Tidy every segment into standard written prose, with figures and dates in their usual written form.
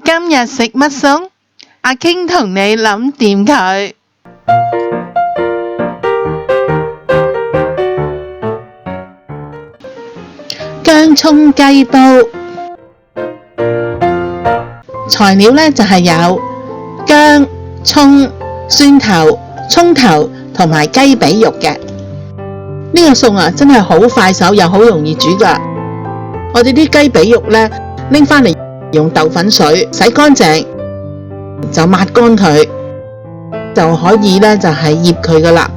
今日食乜餸？阿傾同你諗掂佢。薑蔥雞煲，材料呢就係有薑、蔥、蒜頭、蔥頭同埋雞髀肉嘅。呢個餸啊，真係好快手又好容易煮噶。我哋啲雞髀肉呢，拎返嚟用豆粉水洗乾淨，就抹乾佢，就可以呢，就係醃佢噶啦。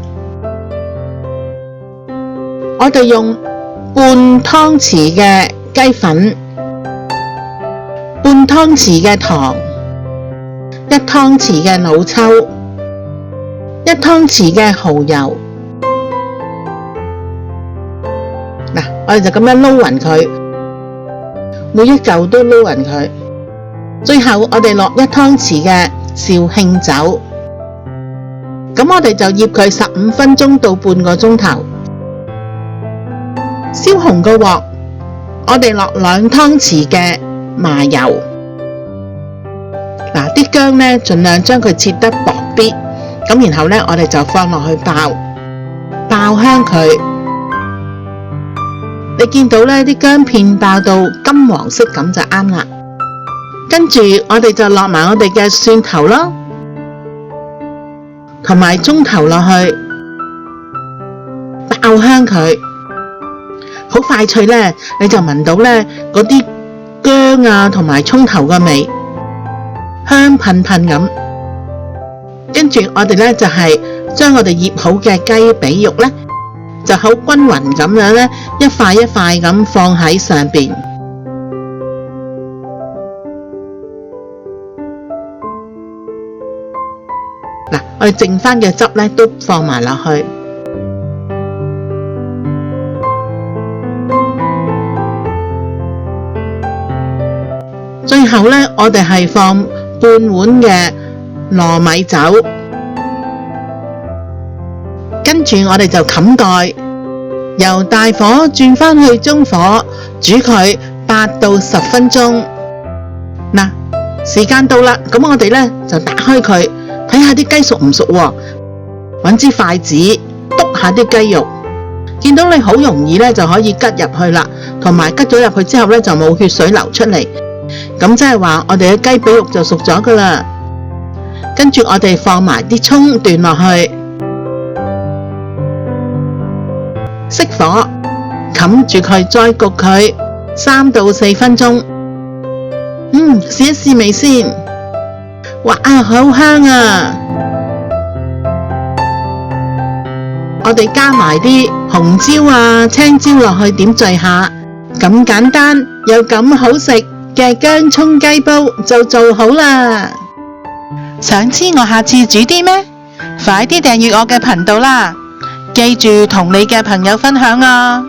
我哋用半湯匙嘅雞粉，半湯匙嘅糖，一湯匙嘅老抽，一湯匙嘅蠔油。嗱，我哋就咁樣撈勻佢，每一嚿都撈勻佢。最後我哋落一湯匙嘅紹興酒，咁我哋就醃佢15分鐘到半個鐘頭。燒紅個鑊，我哋落2湯匙嘅麻油。嗱，啲薑呢，盡量將佢切得薄啲，咁然後呢，我哋就放落去爆香佢。你見到呢啲薑片爆到金黃色咁就啱啦。跟住我哋就落埋我哋嘅蒜頭咯，同埋蔥頭落去，爆香佢。好快脆呢，你就聞到呢嗰啲薑啊同埋蔥頭嘅味，香噴噴咁。跟住我哋呢，就係將我哋醃好嘅雞髀肉呢，就好均勻咁樣呢，一塊一塊咁放喺上邊。嗱，我哋剩翻嘅汁呢，都放埋落去。最後呢，我哋係放半碗嘅糯米酒，跟住我哋就冚蓋，由大火轉返去中火煮佢8到10分鐘。嗱，時間到啦，咁我哋呢就打開佢，睇下啲雞熟唔熟喎，揾支筷子篤下啲雞肉，見到你好容易呢就可以吉入去啦，同埋吉咗入去之後呢就冇血水流出嚟。咁即係話我哋嘅雞髀肉就熟咗噶啦。跟住我哋放埋啲蔥段落去，熄火，冚住佢，再焗佢3到4分鐘。試一試味先。哇，好香啊！我哋加埋啲紅椒啊、青椒落去點綴下，咁簡單又咁好食嘅薑蔥雞煲就做好啦。想知我下次煮啲咩？快啲訂閱我嘅頻道啦！記住同你嘅朋友分享啊！